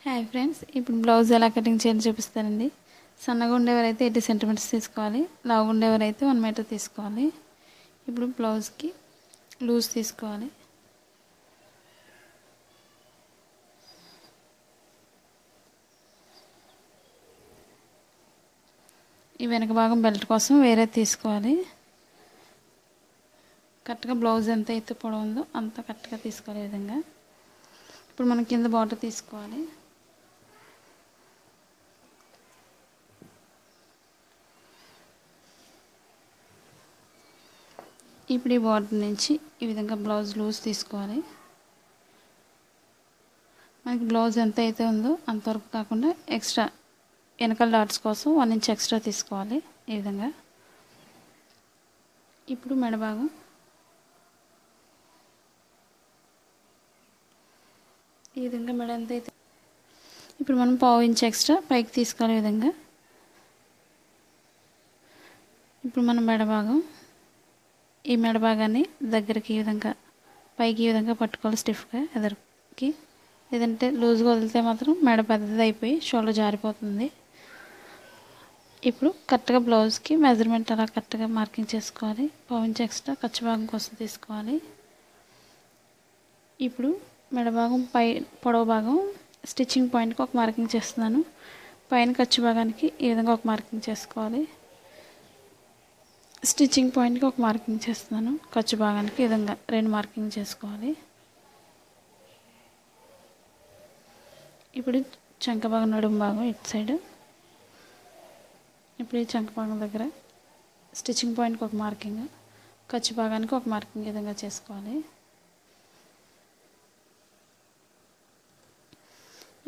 Hi friends, ఇప్పుడు blouse ఎలా cutting చేయాలో చూపిస్తానండి. సన్నగా ఉండేవారైతే 80 సెంటీమీటర్స్ తీసుకోవాలి. లావుగా ఉండేవారైతే 1 మీటర్ తీసుకోవాలి. ఇప్పుడు బ్లౌజ్కి లూజ్ తీసుకోవాలి. ఈ వెనక భాగం బెల్ట్ కోసం వేరే తీసుకోవాలి. కరెక్ట్గా బ్లౌజ్ ఎంత అయితే పొడవు ఉందో అంత కరెక్ట్గా తీసుకోవాలి. ఈ విధంగా ఇప్పుడు మనం కింద బార్డర్ తీసుకోవాలి. ఇప్పుడు ఈ బార్డర్ నుంచి ఈ విధంగా బ్లౌజ్ లూజ్ తీసుకోవాలి. మనకి బ్లౌజ్ ఎంత అయితే ఉందో అంతవరకు కాకుండా ఎక్స్ట్రా వెనకాల డాట్స్ కోసం 1 ఇంచ్ ఎక్స్ట్రా తీసుకోవాలి. ఈ విధంగా ఇప్పుడు మెడ భాగం ఈ విధంగా మెడ ఎంత అయితే ఇప్పుడు మనం 1/2 ఇంచ్ ఎక్స్ట్రా పైకి తీసుకోవాలి. ఈ విధంగా ఇప్పుడు మన మెడ భాగం ఈ మెడ భాగాన్ని దగ్గరికి ఈ విధంగా పైకి ఈ విధంగా పట్టుకోవాలి స్టిఫ్గా ఎదరికి. లేదంటే లూజ్గా వదిలితే మాత్రం మెడ పెద్దది అయిపోయి షోల్డర్ జారిపోతుంది. ఇప్పుడు కరెక్ట్గా బ్లౌజ్కి మెజర్మెంట్ అలా కరెక్ట్గా మార్కింగ్ చేసుకోవాలి. 1/2 ఇంచ్ ఎక్స్ట్రా ఖర్చు భాగం కోసం తీసుకోవాలి. ఇప్పుడు మెడ భాగం పై పొడవు భాగం స్టిచ్చింగ్ పాయింట్కి ఒక మార్కింగ్ చేస్తున్నాను. పైన ఖర్చు భాగానికి ఈ విధంగా ఒక మార్కింగ్ చేసుకోవాలి. స్టిచ్చింగ్ పాయింట్కి ఒక మార్కింగ్ చేస్తున్నాను. ఖర్చు భాగానికి ఈ విధంగా 2 మార్కింగ్ చేసుకోవాలి. ఇప్పుడు చంక భాగం నడుము భాగం ఇటు సైడ్ ఇప్పుడు ఈ చంక భాగం దగ్గర స్టిచ్చింగ్ పాయింట్కి ఒక మార్కింగ్, ఖర్చు భాగానికి ఒక మార్కింగ్ ఈ విధంగా చేసుకోవాలి.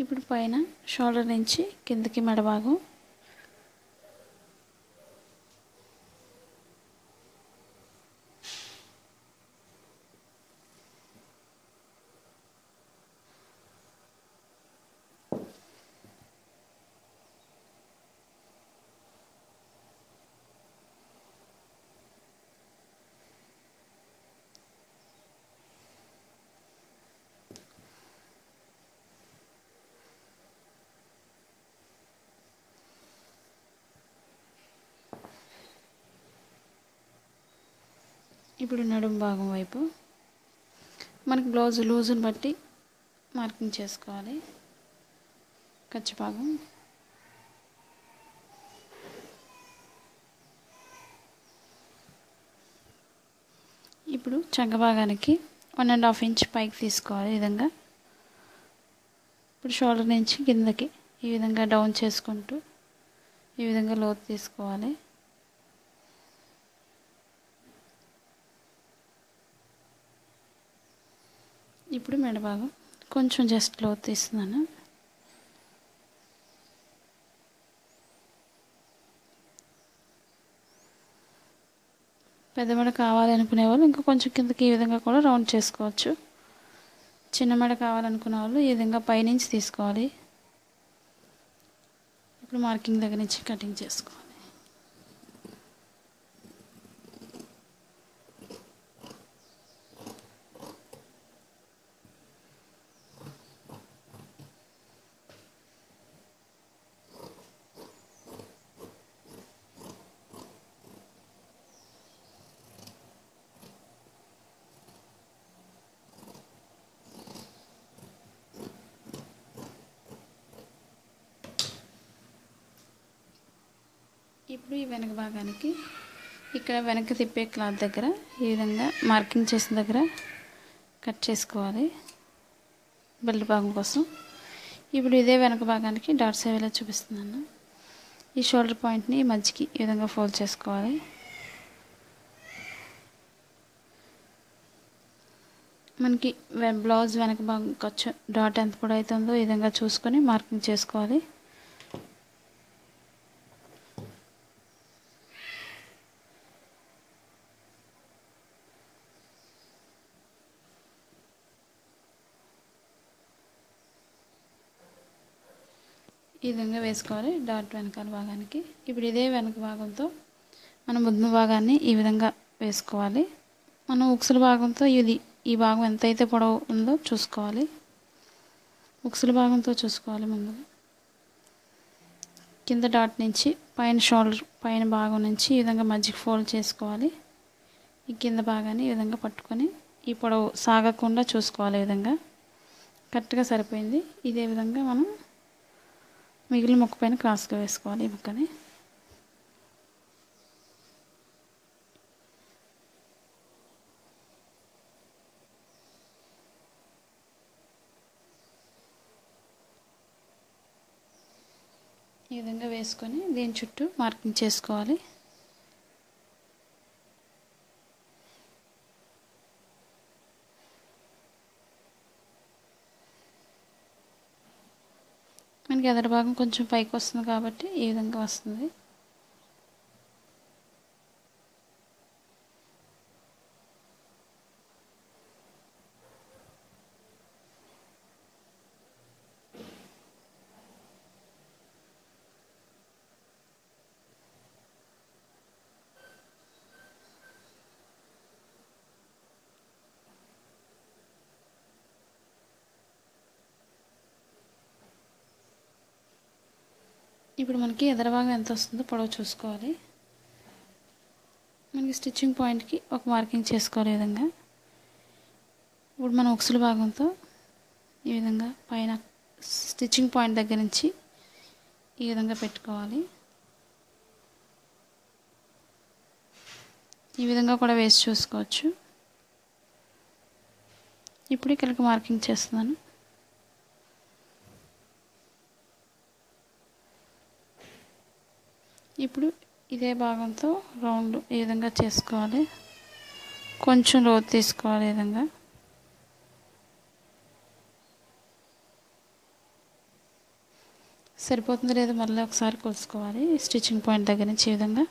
ఇప్పుడు పైన షోల్డర్ నుంచి కిందకి మెడ భాగం ఇప్పుడు నడుము భాగం వైపు మనకి బ్లౌజ్ లూజుని బట్టి మార్కింగ్ చేసుకోవాలి. ఖర్చు భాగం ఇప్పుడు చంక భాగానికి 1.5 ఇంచ్ పైకి తీసుకోవాలి. ఈ విధంగా ఇప్పుడు షోల్డర్ నుంచి కిందకి ఈ విధంగా డౌన్ చేసుకుంటూ ఈ విధంగా లోతు తీసుకోవాలి. ఇప్పుడు మెడ భాగం కొంచెం జస్ట్ లోతు తీస్తున్నాను. పెద్ద మెడ కావాలనుకునే వాళ్ళు ఇంకా కొంచెం కిందకి ఈ విధంగా కూడా రౌండ్ చేసుకోవచ్చు. చిన్న మెడ కావాలనుకునే వాళ్ళు ఈ విధంగా పైనుంచి తీసుకోవాలి. ఇప్పుడు మార్కింగ్ దగ్గర నుంచి కటింగ్ చేసుకోవాలి. ఇప్పుడు ఈ వెనక భాగానికి ఇక్కడ వెనక్కి తిప్పే క్లాత్ దగ్గర ఈ విధంగా మార్కింగ్ చేసిన దగ్గర కట్ చేసుకోవాలి బెల్ట్ భాగం కోసం. ఇప్పుడు ఇదే వెనక భాగానికి డాట్స్ అయ్యేలా చూపిస్తున్నాను. ఈ షోల్డర్ పాయింట్ని మధ్యకి ఈ విధంగా ఫోల్డ్ చేసుకోవాలి. మనకి బ్లౌజ్ వెనక భాగం ఖర్చు డాట్ ఎంత పొడవుతుందో ఈ విధంగా చూసుకొని మార్కింగ్ చేసుకోవాలి. ఈ విధంగా వేసుకోవాలి డాట్ వెనకాల భాగానికి. ఇప్పుడు ఇదే వెనక భాగంతో మనం ముందు భాగాన్ని ఈ విధంగా వేసుకోవాలి. మనం ఉక్సుల భాగంతో ఈ భాగం ఎంతైతే పొడవు ఉందో చూసుకోవాలి. ఉక్సుల భాగంతో చూసుకోవాలి. ముందు కింద డాట్ నుంచి పైన షోల్డర్ పైన భాగం నుంచి ఈ విధంగా మధ్యకి ఫోల్డ్ చేసుకోవాలి. ఈ కింద భాగాన్ని ఈ విధంగా పట్టుకొని ఈ పొడవు సాగకుండా చూసుకోవాలి. ఈ విధంగా కరెక్ట్గా సరిపోయింది. ఇదే విధంగా మనం మిగిలిన ముక్క పైన క్రాస్గా వేసుకోవాలి. ఈ ముక్కని ఈ విధంగా వేసుకొని దీని చుట్టూ మార్కింగ్ చేసుకోవాలి. మనకి ఎదర భాగం కొంచెం పైకి వస్తుంది కాబట్టి ఈ విధంగా వస్తుంది. ఇప్పుడు మనకి ఎదర భాగం ఎంత వస్తుందో పొడవు చూసుకోవాలి. మనకి స్టిచ్చింగ్ పాయింట్కి ఒక మార్కింగ్ చేసుకోవాలి. ఈ విధంగా ఇప్పుడు మనం ఉక్సుల భాగంతో ఈ విధంగా పైన స్టిచ్చింగ్ పాయింట్ దగ్గర నుంచి ఈ విధంగా పెట్టుకోవాలి. ఈ విధంగా కూడా వేసి చూసుకోవచ్చు. ఇప్పుడు ఇక్కడికి మార్కింగ్ చేస్తున్నాను. ఇప్పుడు ఇదే భాగంతో రౌండ్ ఈ విధంగా చేసుకోవాలి. కొంచెం లోతు తీసుకోవాలి. ఈ విధంగా సరిపోతుంది లేదో మళ్ళీ ఒకసారి కొలుసుకోవాలి. స్టిచ్చింగ్ పాయింట్ దగ్గర నుంచి ఈ విధంగా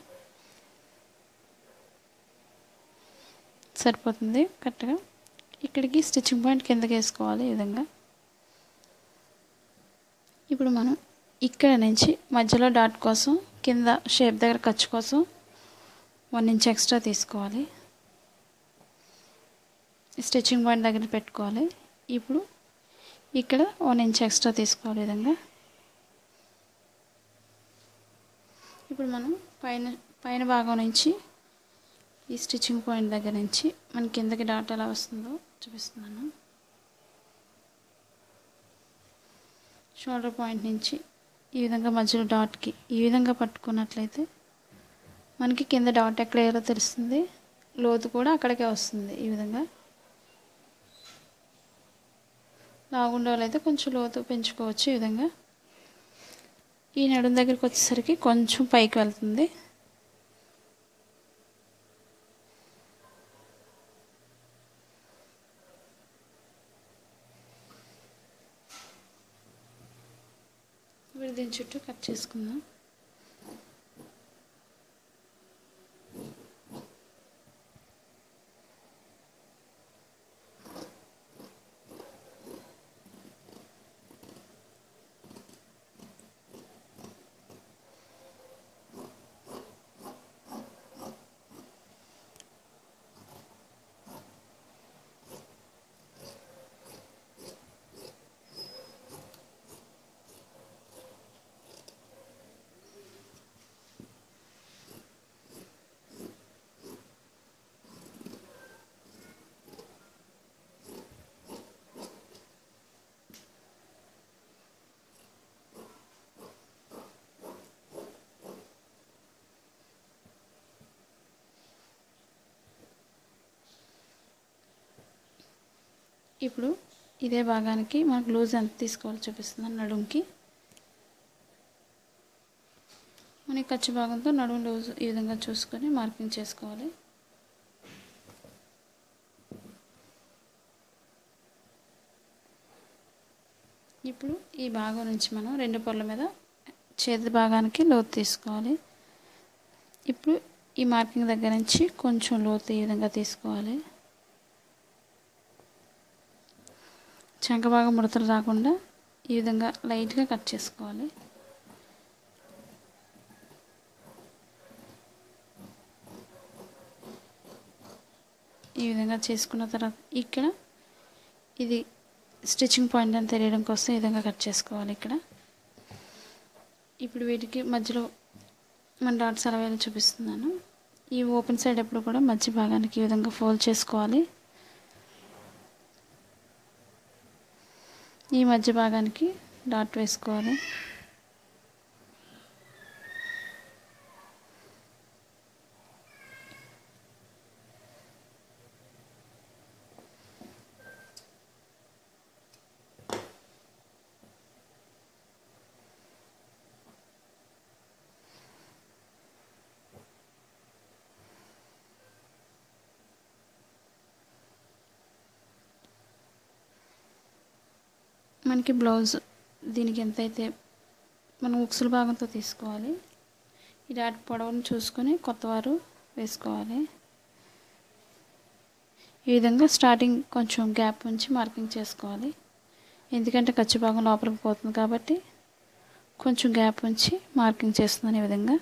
సరిపోతుంది కరెక్ట్గా. ఇక్కడికి స్టిచ్చింగ్ పాయింట్ కిందకి వేసుకోవాలి. ఈ విధంగా ఇప్పుడు మనం ఇక్కడ నుంచి మధ్యలో డాట్ కోసం కింద షేప్ దగ్గర ఖర్చు కోసం 1 ఇంచ్ ఎక్స్ట్రా తీసుకోవాలి. స్టిచ్చింగ్ పాయింట్ దగ్గర పెట్టుకోవాలి. ఇప్పుడు ఇక్కడ 1 ఇంచ్ ఎక్స్ట్రా తీసుకోవాలి. ఈ విధంగా ఇప్పుడు మనం పైన భాగం నుంచి ఈ స్టిచ్చింగ్ పాయింట్ దగ్గర నుంచి మన కిందకి డాట్ ఎలా వస్తుందో చూపిస్తున్నాను. షోల్డర్ పాయింట్ నుంచి ఈ విధంగా మధ్యలో డాట్కి ఈ విధంగా పట్టుకున్నట్లయితే మనకి కింద డాట్ ఎక్కడ వేయాలో తెలుస్తుంది. లోతు కూడా అక్కడికే వస్తుంది. ఈ విధంగా లాగుండే వాళ్ళైతే కొంచెం లోతు పెంచుకోవచ్చు. ఈ విధంగా ఈ నడుం దగ్గరికి వచ్చేసరికి కొంచెం పైకి వెళ్తుంది. ఇప్పుడు దీని చుట్టూ కట్ చేసుకుందాం. ఇప్పుడు ఇదే భాగానికి మనకు లూజ్ ఎంత తీసుకోవాలో చూపిస్తున్నాను. నడుంకి మనకి ఖర్చు భాగంతో నడుము లూజ్ ఈ విధంగా చూసుకొని మార్కింగ్ చేసుకోవాలి. ఇప్పుడు ఈ భాగం నుంచి మనం 2 పొరల మీద చేతి భాగానికి లోతు తీసుకోవాలి. ఇప్పుడు ఈ మార్కింగ్ దగ్గర నుంచి కొంచెం లోతు ఈ విధంగా తీసుకోవాలి. చంక భాగం ముడతలు రాకుండా ఈ విధంగా లైట్గా కట్ చేసుకోవాలి. ఈ విధంగా చేసుకున్న తర్వాత ఇక్కడ ఇది స్టిచ్చింగ్ పాయింట్ అని తెలియడం కోసం ఈ విధంగా కట్ చేసుకోవాలి ఇక్కడ. ఇప్పుడు వీటికి మధ్యలో మన డాట్స్ ఎలా వేయాలో చూపిస్తున్నాను. ఈ ఓపెన్ సైడ్ ఎప్పుడు కూడా మధ్య భాగానికి ఈ విధంగా ఫోల్డ్ చేసుకోవాలి. ఈ మధ్య భాగానికి డాట్ వేసుకోవాలి. మనకి బ్లౌజ్ దీనికి ఎంతైతే మనం ఉక్సుల భాగంతో తీసుకోవాలి. ఈ డాట్ పొడవును చూసుకొని కొత్తవారు వేసుకోవాలి. ఈ విధంగా స్టార్టింగ్ కొంచెం గ్యాప్ ఉంచి మార్కింగ్ చేసుకోవాలి. ఎందుకంటే ఖర్చు భాగం లోపలికి పోతుంది కాబట్టి కొంచెం గ్యాప్ ఉంచి మార్కింగ్ చేస్తున్నాను ఈ విధంగా.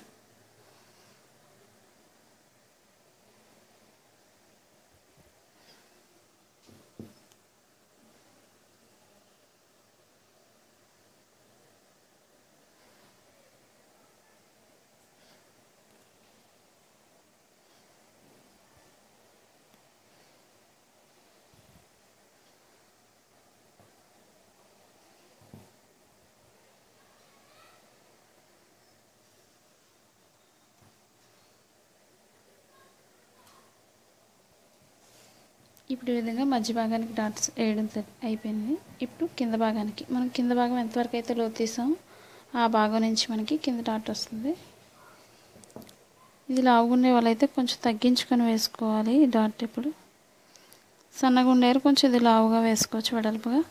ఇప్పుడు ఈ విధంగా మధ్య భాగానికి డాట్స్ వేయడం అయిపోయింది. ఇప్పుడు కింద భాగానికి మనం కింద భాగం ఎంతవరకు అయితే లోతు తీసామో ఆ భాగం నుంచి మనకి కింద డాట్ వస్తుంది. ఇది లావుగుండే వాళ్ళైతే కొంచెం తగ్గించుకొని వేసుకోవాలి ఈ డాట్. ఇప్పుడు సన్నగా ఉండేవారు కొంచెం ఇది లావుగా వేసుకోవచ్చు వెడల్పుగా.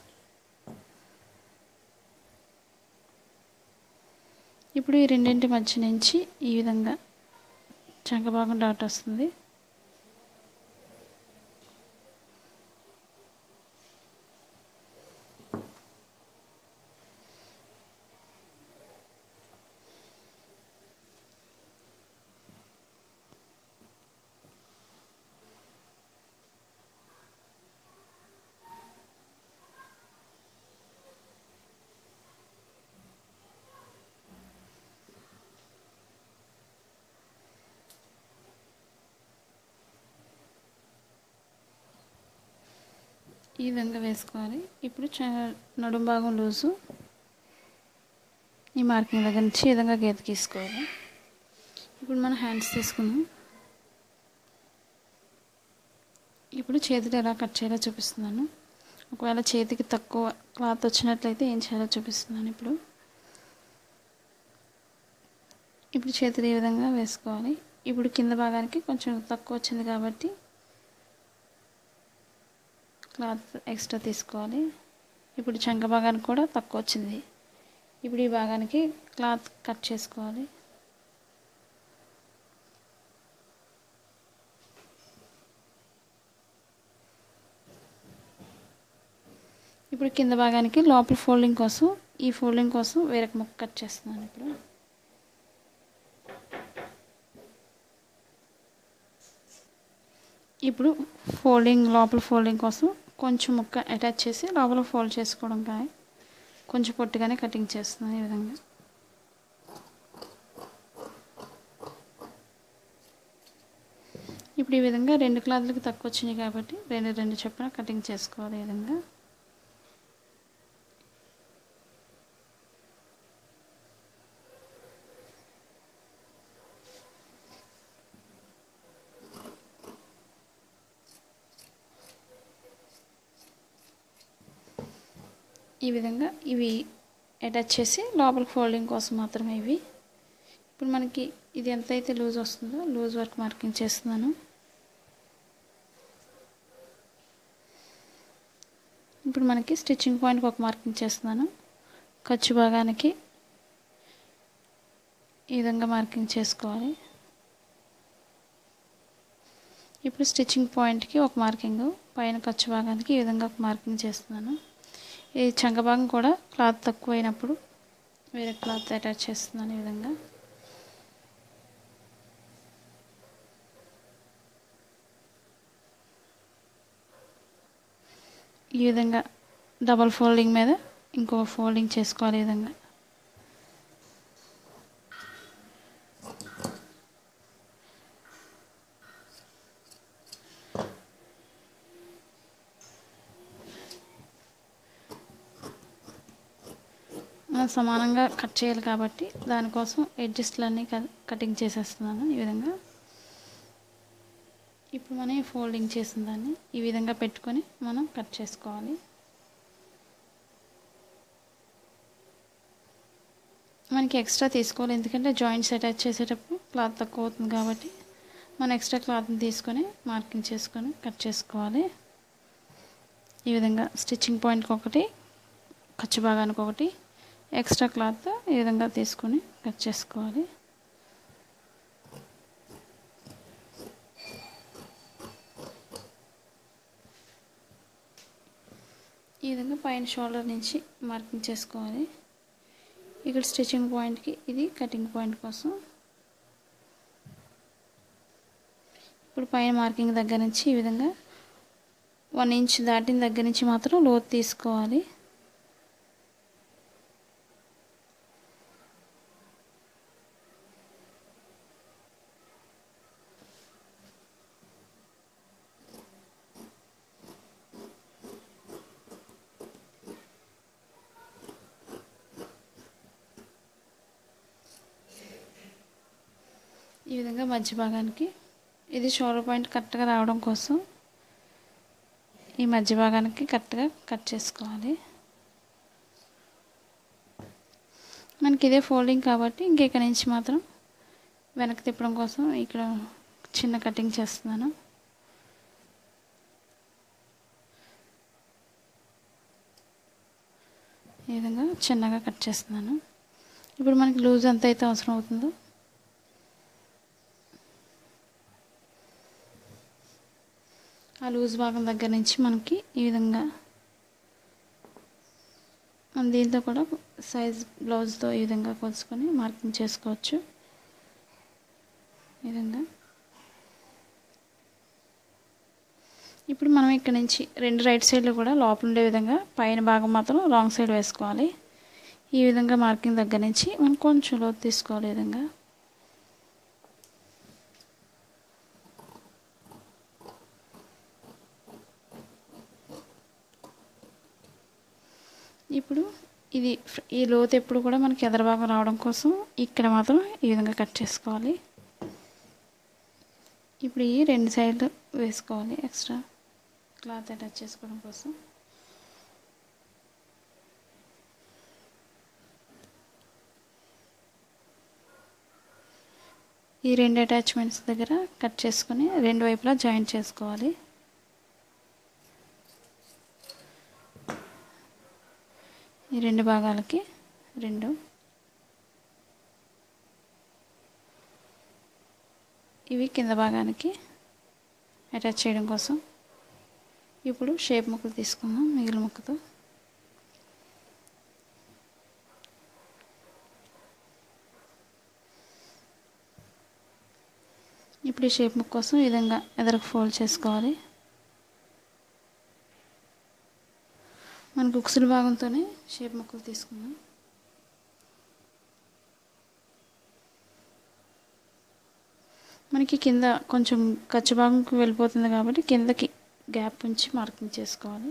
ఇప్పుడు ఈ రెండింటి మధ్య నుంచి ఈ విధంగా చంక భాగం డాట్ వస్తుంది. ఈ విధంగా వేసుకోవాలి. ఇప్పుడు నడుం భాగం లూజు ఈ మార్కింగ్ దగ్గర నుంచి ఈ విధంగా గీత గీసుకోవాలి. ఇప్పుడు మనం హ్యాండ్స్ తీసుకుందాం. ఇప్పుడు చేతులు ఎలా కట్ చేయాలో చూపిస్తున్నాను. ఒకవేళ చేతికి తక్కువ క్లాత్ వచ్చినట్లయితే ఏం చేయాలో చూపిస్తున్నాను. ఇప్పుడు చేతులు ఈ విధంగా వేసుకోవాలి. ఇప్పుడు కింద భాగానికి కొంచెం తక్కువ వచ్చింది కాబట్టి క్లాత్ ఎక్స్ట్రా తీసుకోవాలి. ఇప్పుడు చంక భాగానికి కూడా తక్కువ వచ్చింది. ఇప్పుడు ఈ భాగానికి క్లాత్ కట్ చేసుకోవాలి. ఇప్పుడు కింద భాగానికి లోపల ఫోల్డింగ్ కోసం ఈ ఫోల్డింగ్ కోసం వేరొక ముక్క కట్ చేస్తున్నాను. ఇప్పుడు ఫోల్డింగ్ లోపల ఫోల్డింగ్ కోసం కొంచెం ముక్క అటాచ్ చేసి లోపల ఫోల్డ్ చేసుకోవడం కానీ కొంచెం పొట్టిగానే కటింగ్ చేస్తున్నాను ఈ విధంగా. ఇప్పుడు ఈ విధంగా రెండు క్లాత్లకు తక్కువ వచ్చినాయి కాబట్టి రెండు చొప్పున కటింగ్ చేసుకోవాలి ఈ విధంగా. ఈ విధంగా ఇవి అటాచ్ చేసి లోపల ఫోల్డింగ్ కోసం మాత్రమే ఇవి. ఇప్పుడు మనకి ఇది ఎంతైతే లూజ్ వస్తుందో లూజ్ వరకు మార్కింగ్ చేస్తున్నాను. ఇప్పుడు మనకి స్టిచ్చింగ్ పాయింట్కి ఒక మార్కింగ్ చేస్తున్నాను. ఖర్చు భాగానికి ఈ విధంగా మార్కింగ్ చేసుకోవాలి. ఇప్పుడు స్టిచ్చింగ్ పాయింట్కి ఒక మార్కింగ్, పైన ఖర్చు భాగానికి ఈ విధంగా ఒక మార్కింగ్ చేస్తున్నాను. ఈ చంక భాగం కూడా క్లాత్ తక్కువ అయినప్పుడు వేరే క్లాత్ అటాచ్ చేస్తున్నాను ఈ విధంగా. ఈ విధంగా డబల్ ఫోల్డింగ్ మీద ఇంకో ఫోల్డింగ్ చేసుకోవాలి. ఈ విధంగా మనం సమానంగా కట్ చేయాలి కాబట్టి దానికోసం ఎడ్జస్ట్లన్నీ కటింగ్ చేసేస్తున్నాను ఈ విధంగా. ఇప్పుడు మనం ఫోల్డింగ్ చేసిన దాన్ని ఈ విధంగా పెట్టుకొని మనం కట్ చేసుకోవాలి. మనకి ఎక్స్ట్రా తీసుకోవాలి, ఎందుకంటే జాయింట్స్ అటాచ్ చేసేటప్పుడు క్లాత్ తక్కువ అవుతుంది కాబట్టి మనం ఎక్స్ట్రా క్లాత్ని తీసుకొని మార్కింగ్ చేసుకొని కట్ చేసుకోవాలి. ఈ విధంగా స్టిచ్చింగ్ పాయింట్కి ఒకటి, ఖర్చు భాగానికి ఒకటి ఎక్స్ట్రా క్లాత్ ఈ విధంగా తీసుకొని కట్ చేసుకోవాలి. ఈ విధంగా పైన షోల్డర్ నుంచి మార్కింగ్ చేసుకోవాలి. ఇక్కడ స్టిచ్చింగ్ పాయింట్కి, ఇది కటింగ్ పాయింట్ కోసం. ఇప్పుడు పైన మార్కింగ్ దగ్గర నుంచి ఈ విధంగా 1 ఇంచ్ దాటిన దగ్గర నుంచి మాత్రం లోతు తీసుకోవాలి. ఈ విధంగా మధ్య భాగానికి, ఇది షోల్డర్ పాయింట్ కరెక్ట్గా రావడం కోసం ఈ మధ్య భాగానికి కరెక్ట్గా కట్ చేసుకోవాలి. మనకి ఇదే ఫోల్డింగ్ కాబట్టి ఇక్కడ నుంచి మాత్రం వెనక్కి తిప్పడం కోసం ఇక్కడ చిన్న కటింగ్ చేస్తున్నాను. ఈ విధంగా చిన్నగా కట్ చేస్తున్నాను. ఇప్పుడు మనకి లూజ్ ఎంత అయితే అవసరం అవుతుందో ఆ లూజ్ భాగం దగ్గర నుంచి మనకి ఈ విధంగా మనం దీంతో కూడా సైజ్ బ్లౌజ్తో ఈ విధంగా కొలుచుకొని మార్కింగ్ చేసుకోవచ్చు. ఈ విధంగా ఇప్పుడు మనం ఇక్కడ నుంచి 2 రైట్ సైడ్లు కూడా లోపల ఉండే విధంగా పైన భాగం మాత్రం రాంగ్ సైడ్ వేసుకోవాలి. ఈ విధంగా మార్కింగ్ దగ్గర నుంచి మనం కొంచెం లోతు తీసుకోవాలి. ఈ విధంగా ఇప్పుడు ఈ లోతు ఎప్పుడు కూడా మనకి ఎదర భాగం రావడం కోసం ఇక్కడ మాత్రం ఈ విధంగా కట్ చేసుకోవాలి. ఇప్పుడు ఈ 2 సైడ్లు వేసుకోవాలి ఎక్స్ట్రా క్లాత్ అటాచ్ చేసుకోవడం కోసం. ఈ 2 అటాచ్మెంట్స్ దగ్గర కట్ చేసుకొని 2 వైపులా జాయింట్ చేసుకోవాలి. ఈ 2 భాగాలకి 2, ఇవి కింద భాగానికి అటాచ్ చేయడం కోసం. ఇప్పుడు షేప్ ముక్కలు తీసుకుందాం మిగిలిన ముక్కతో. ఇప్పుడు ఈ షేప్ ముక్క కోసం ఈ విధంగా ఎదరకు ఫోల్డ్ చేసుకోవాలి. మనకు ఉక్సుల భాగంతోనే షేప్ ముక్కలు తీసుకుందాం. మనకి కింద కొంచెం ఖర్చు భాగంకి వెళ్ళిపోతుంది కాబట్టి కిందకి గ్యాప్ ఉంచి మార్కింగ్ చేసుకోవాలి.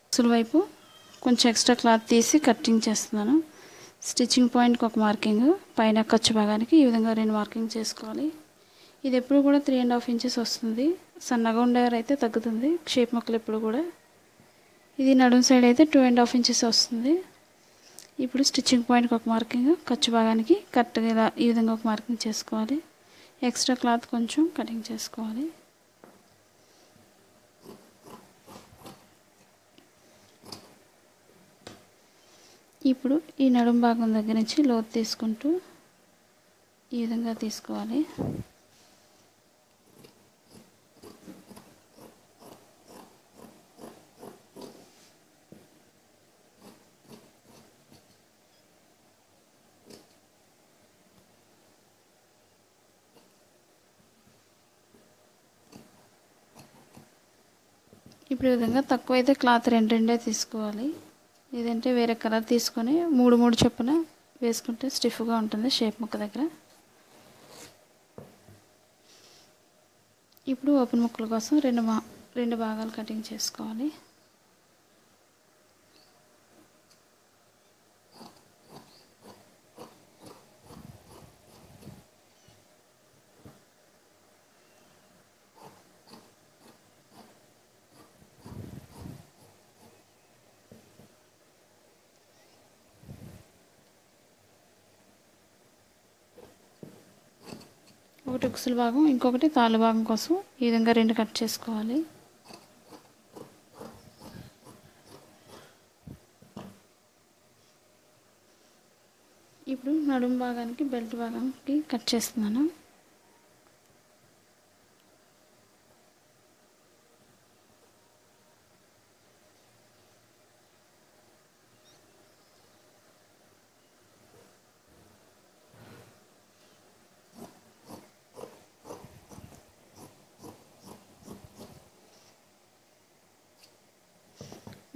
ఉక్సుల వైపు కొంచెం ఎక్స్ట్రా క్లాత్ తీసి కటింగ్ చేస్తున్నాను. స్టిచ్చింగ్ పాయింట్కి ఒక మార్కింగ్, పైన ఖర్చు భాగానికి ఈ విధంగా 2 మార్కింగ్ చేసుకోవాలి. ఇది ఎప్పుడు కూడా 3.5 ఇంచెస్ వస్తుంది. సన్నగా ఉండేవారు అయితే తగ్గుతుంది షేప్ ముక్కలు ఎప్పుడు కూడా. ఇది నడుము సైడ్ అయితే 2.5 ఇంచెస్ వస్తుంది. ఇప్పుడు స్టిచ్చింగ్ పాయింట్కి ఒక మార్కింగ్, ఖర్చు భాగానికి కరెక్ట్గా ఇలా ఈ విధంగా ఒక మార్కింగ్ చేసుకోవాలి. ఎక్స్ట్రా క్లాత్ కొంచెం కటింగ్ చేసుకోవాలి. ఇప్పుడు ఈ నడుము భాగం దగ్గర నుంచి లోతు తీసుకుంటూ ఈ విధంగా తీసుకోవాలి. ఇప్పుడు ఈ విధంగా తక్కువ అయితే క్లాత్ రెండే తీసుకోవాలి. లేదంటే వేరే కలర్ తీసుకొని 3 చొప్పున వేసుకుంటే స్టిఫ్గా ఉంటుంది షేప్ ముక్క దగ్గర. ఇప్పుడు ఓపెన్ ముక్కల కోసం రెండు భాగాలు కటింగ్ చేసుకోవాలి. ఒకటి ఉక్సుల భాగం, ఇంకొకటి తాళ్ళు భాగం కోసం ఈ విధంగా 2 కట్ చేసుకోవాలి. ఇప్పుడు నడుము భాగానికి బెల్ట్ భాగానికి కట్ చేస్తున్నాను.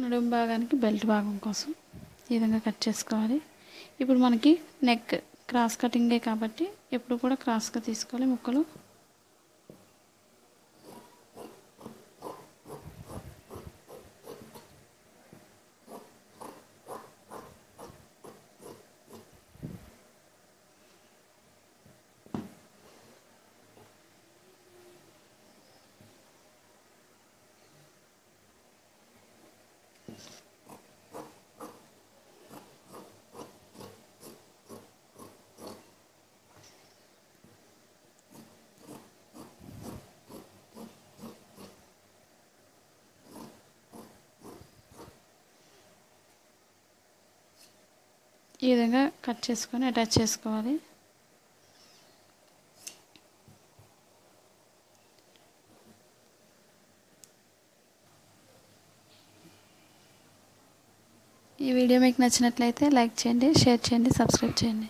నడుము భాగానికి బెల్ట్ భాగం కోసం ఈ విధంగా కట్ చేసుకోవాలి. ఇప్పుడు మనకి నెక్ క్రాస్ కటింగే కాబట్టి ఎప్పుడు కూడా క్రాస్గా తీసుకోవాలి ముక్కలు. ఈ విధంగా కట్ చేసుకొని అటాచ్ చేసుకోవాలి. ఈ వీడియో మీకు నచ్చినట్లయితే లైక్ చేయండి, షేర్ చేయండి, సబ్స్క్రైబ్ చేయండి.